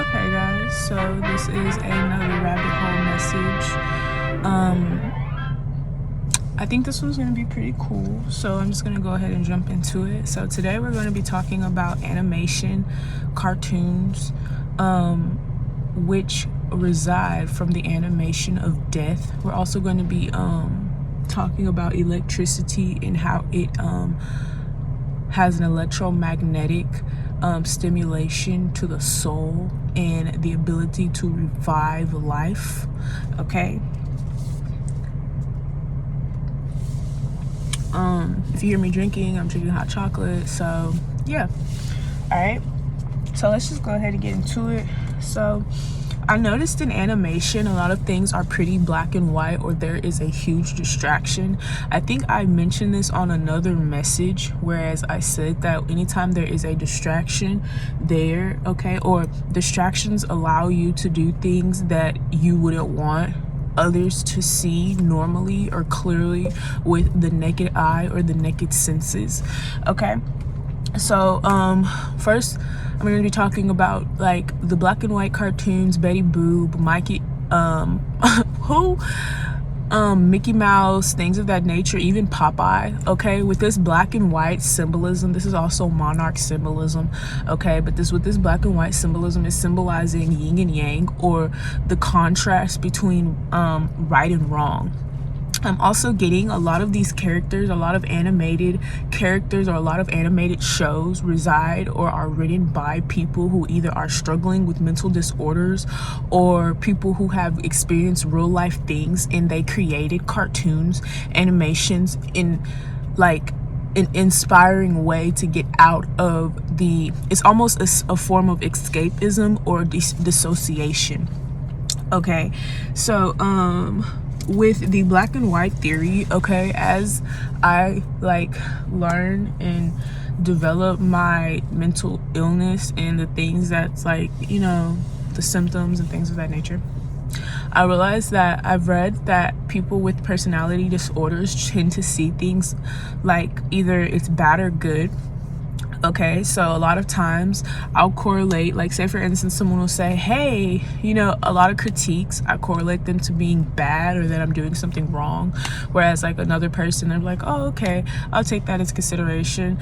Okay, guys, so this is another rabbit hole message. I think this one's going to be pretty cool, so I'm just going to go ahead and jump into it. So today we're going to be talking about animation, cartoons, which reside from the animation of death. We're also going to be talking about electricity and how it has an electromagnetic stimulation to the soul and the ability to revive life. Okay. If you hear me drinking, I'm drinking hot chocolate. So yeah. All right. So let's just go ahead and get into it. So I noticed in animation, a lot of things are pretty black and white, or there is a huge distraction. I think I mentioned this on another message, whereas I said that anytime there is a distraction there, okay, or distractions allow you to do things that you wouldn't want others to see normally or clearly with the naked eye or the naked senses. Okay. So first I'm going to be talking about like the black and white cartoons, Betty Boop, Mikey, Mickey Mouse, things of that nature, even Popeye. Okay, with this black and white symbolism, this is also monarch symbolism. Okay, but with this black and white symbolism is symbolizing yin and yang, or the contrast between right and wrong. I'm also getting a lot of these characters, a lot of animated characters, or a lot of animated shows reside or are written by people who either are struggling with mental disorders or people who have experienced real life things, and they created cartoons, animations in like an inspiring way to get out of it's almost a form of escapism or dissociation. Okay, so with the black and white theory, okay, as I like learn and develop my mental illness and the things that's like, you know, the symptoms and things of that nature, I realized that I've read that people with personality disorders tend to see things like either it's bad or good. Okay, so a lot of times I'll correlate, like say for instance, someone will say, hey, you know, a lot of critiques, I correlate them to being bad or that I'm doing something wrong. Whereas like another person, they're like, oh, okay, I'll take that as consideration.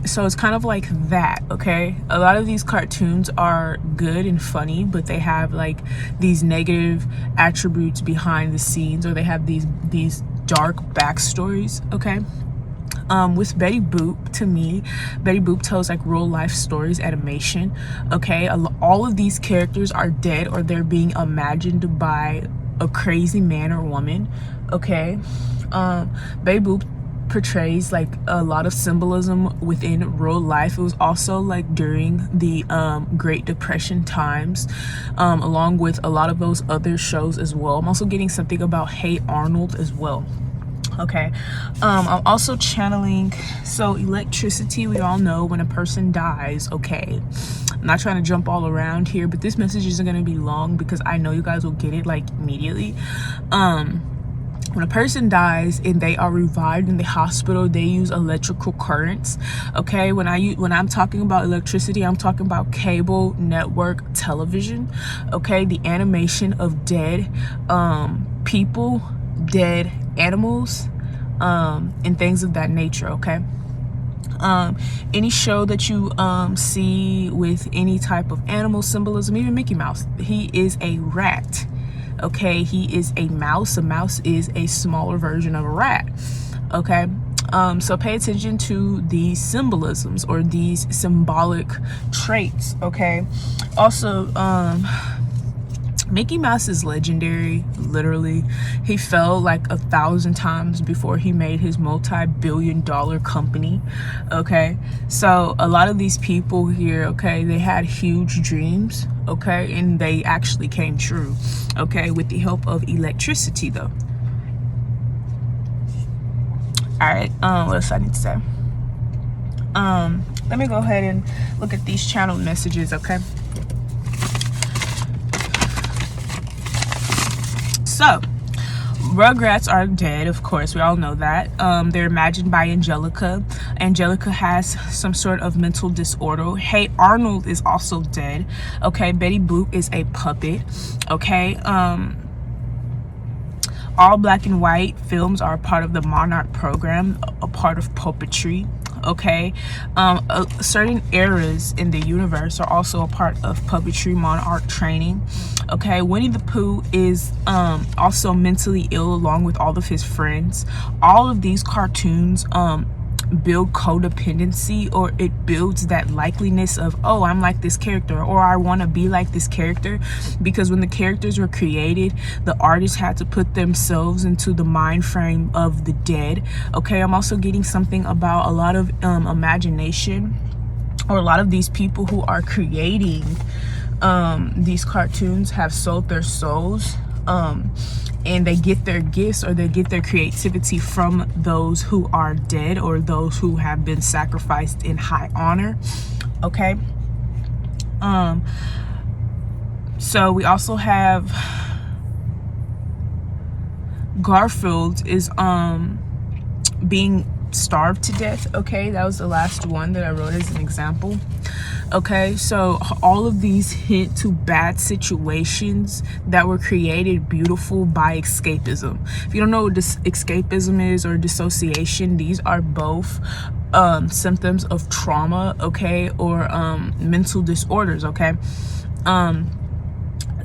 So it's kind of like that, okay? A lot of these cartoons are good and funny, but they have like these negative attributes behind the scenes, or they have these dark backstories, okay? With Betty Boop, to me, Betty Boop tells like real life stories, animation. Okay, all of these characters are dead or they're being imagined by a crazy man or woman. Okay, Betty Boop portrays like a lot of symbolism within real life. It was also like during the Great Depression times, along with a lot of those other shows as well. I'm also getting something about Hey Arnold as well. Okay, I'm also channeling, so electricity, we all know when a person dies. Okay, I'm not trying to jump all around here, but this message isn't going to be long because I know you guys will get it like immediately. When a person dies and they are revived in the hospital, they use electrical currents. Okay, when I'm talking about electricity, I'm talking about cable network television. Okay, the animation of dead people, dead animals, and things of that nature. Okay, any show that you see with any type of animal symbolism, even Mickey Mouse, he is a rat. Okay, he is a mouse. A mouse is a smaller version of a rat. Okay, so pay attention to these symbolisms or these symbolic traits. Okay, also Mickey Mouse is legendary. Literally, he fell like 1,000 times before he made his multi-billion-dollar company. Okay, so a lot of these people here, okay, they had huge dreams, okay, and they actually came true, okay, with the help of electricity though. All right, what else I need to say? Let me go ahead and look at these channel messages. Okay, so Rugrats are dead, of course. We all know that. They're imagined by Angelica. Angelica has some sort of mental disorder. Hey Arnold is also dead. Okay, Betty Boop is a puppet. Okay, all black and white films are a part of the Monarch program, a part of puppetry. Okay, certain eras in the universe are also a part of puppetry, Monarch training. Okay, Winnie the Pooh is also mentally ill along with all of his friends. All of these cartoons build codependency, or it builds that likeliness of, oh, I'm like this character, or I want to be like this character, because when the characters were created, the artists had to put themselves into the mind frame of the dead. Okay, I'm also getting something about a lot of imagination, or a lot of these people who are creating these cartoons have sold their souls, and they get their gifts or they get their creativity from those who are dead, or those who have been sacrificed in high honor. Okay, so we also have Garfield is being starved to death. Okay, that was the last one that I wrote as an example. Okay, so all of these hint to bad situations that were created beautiful by escapism. If you don't know what escapism is, or dissociation, these are both symptoms of trauma, okay, or mental disorders. Okay,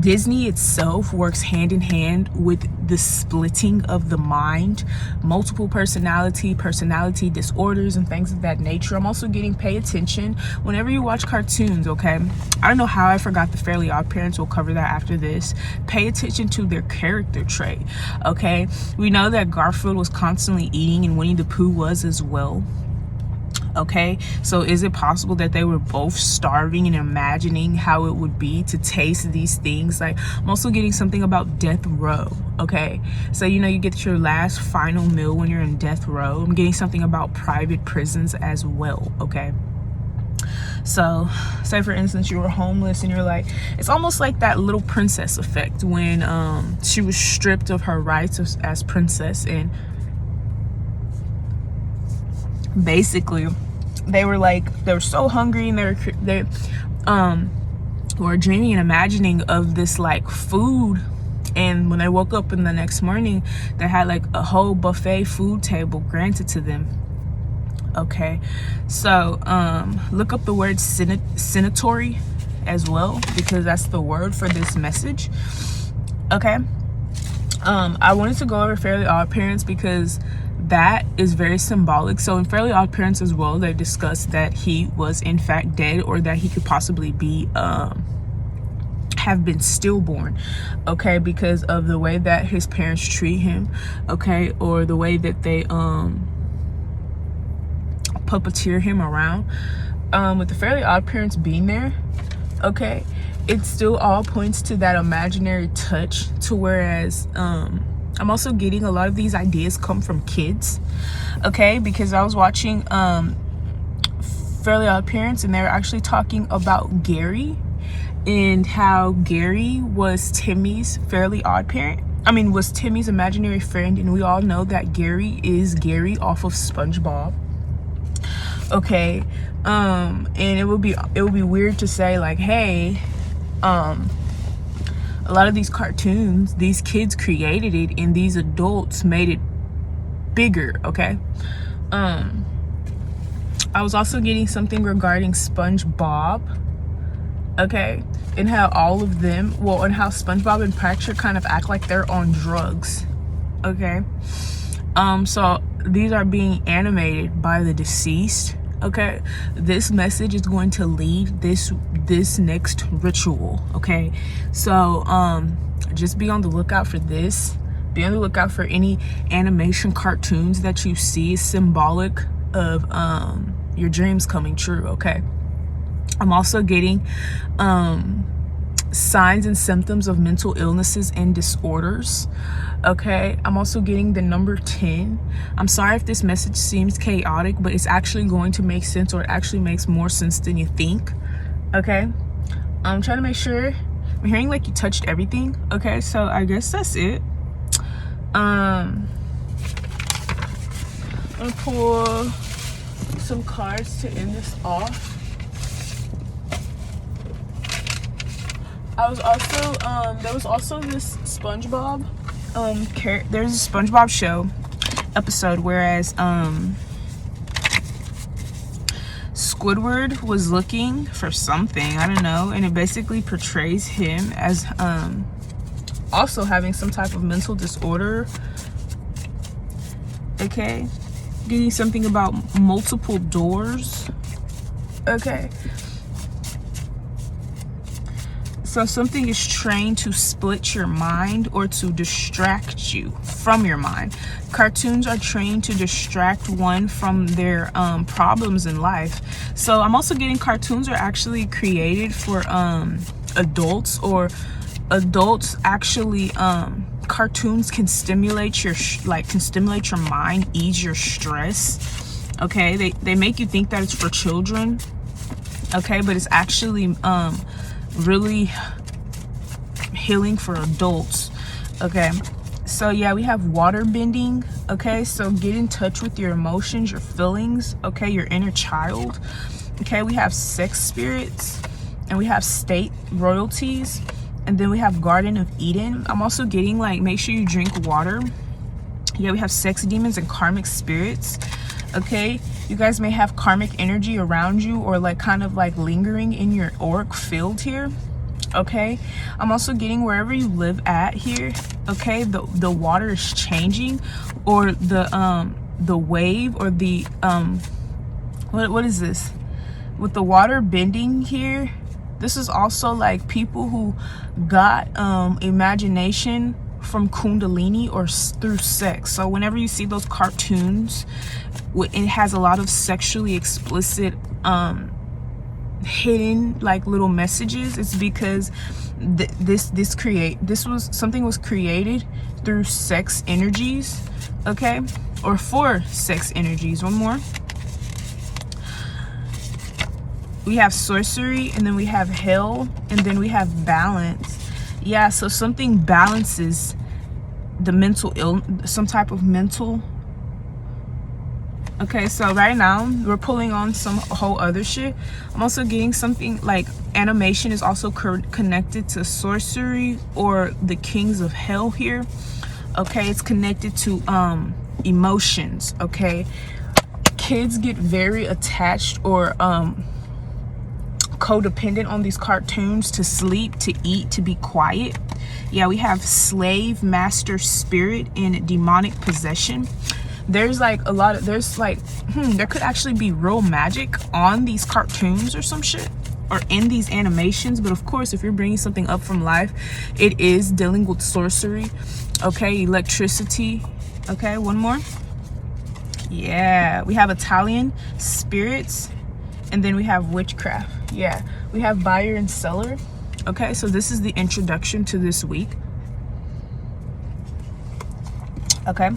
Disney itself works hand in hand with the splitting of the mind, multiple personality disorders, and things of that nature. I'm also getting pay attention whenever you watch cartoons, okay? I don't know how I forgot the Fairly Odd Parents. We'll cover that after this. Pay attention to their character trait, okay? We know that Garfield was constantly eating, and Winnie the Pooh was as well. Okay, so is it possible that they were both starving and imagining how it would be to taste these things? Like, I'm also getting something about death row. Okay, so you know, you get your last final meal when you're in death row. I'm getting something about private prisons as well. Okay, so say for instance you were homeless and you're like, it's almost like that Little Princess effect when she was stripped of her rights as princess, and basically they were so hungry, and they were dreaming and imagining of this like food, and when they woke up in the next morning, they had like a whole buffet food table granted to them. Okay, so look up the word senatory as well, because that's the word for this message. Okay, I wanted to go over Fairly Odd Parents because that is very symbolic. So in Fairly Odd Parents as well, they discussed that he was in fact dead, or that he could possibly be have been stillborn, okay, because of the way that his parents treat him, okay, or the way that they puppeteer him around. With the Fairly Odd Parents being there, okay, it still all points to that imaginary touch, to whereas I'm also getting a lot of these ideas come from kids, okay, because I was watching Fairly Odd Parents, and they were actually talking about Gary, and how Gary was Timmy's Fairly Odd Parent. Was Timmy's imaginary friend, and we all know that Gary is Gary off of SpongeBob. Okay, and it would be weird to say like, hey, a lot of these cartoons, these kids created it, and these adults made it bigger. Okay, I was also getting something regarding SpongeBob, okay, and how all of them, and how SpongeBob and Patrick kind of act like they're on drugs. Okay, so these are being animated by the deceased. Okay, this message is going to lead this next ritual. Okay, so just be on the lookout for this. Be on the lookout for any animation cartoons that you see symbolic of your dreams coming true. Okay, I'm also getting signs and symptoms of mental illnesses and disorders. Okay, I'm also getting the number 10. I'm sorry if this message seems chaotic, but it's actually going to make sense, or it actually makes more sense than you think. Okay, I'm trying to make sure. I'm hearing like you touched everything. Okay, so I guess that's it. I'm gonna pull some cards to end this off. I was also there was also this SpongeBob there's a SpongeBob show episode, whereas Squidward was looking for something, I don't know, and it basically portrays him as also having some type of mental disorder. Okay, getting something about multiple doors. Okay, so something is trained to split your mind or to distract you from your mind. Cartoons are trained to distract one from their problems in life. So I'm also getting cartoons are actually created for adults, or adults actually cartoons can stimulate your mind, ease your stress. Okay, they make you think that it's for children, okay, but it's actually really healing for adults. Okay, so yeah, we have water bending. Okay, so get in touch with your emotions, your feelings, okay, your inner child. Okay, we have sex spirits, and we have state royalties, and then we have Garden of Eden. I'm also getting like, make sure you drink water. Yeah, we have sex demons and karmic spirits. Okay, you guys may have karmic energy around you, or like kind of like lingering in your auric field here. Okay, I'm also getting wherever you live at here. Okay, the water is changing, or the wave, or the what is this with the water bending here? This is also like people who got imagination from Kundalini or through sex. So whenever you see those cartoons, it has a lot of sexually explicit hidden like little messages. It's because something was created through sex energies, okay, or for sex energies. One more. We have sorcery, and then we have hell, and then we have balance. Yeah, so something balances the mental some type of mental. Okay, so right now we're pulling on some whole other shit. I'm also getting something like animation is also connected to sorcery, or the kings of hell here. Okay, it's connected to emotions. Okay, kids get very attached or codependent on these cartoons to sleep, to eat, to be quiet. Yeah, we have slave master spirit and demonic possession. There's like a lot of, there's like there could actually be real magic on these cartoons or some shit, or in these animations. But of course, if you're bringing something up from life, it is dealing with sorcery. Okay, electricity. Okay, one more. Yeah, we have Italian spirits, and then we have witchcraft. Yeah, we have buyer and seller. Okay, so this is the introduction to this week. Okay.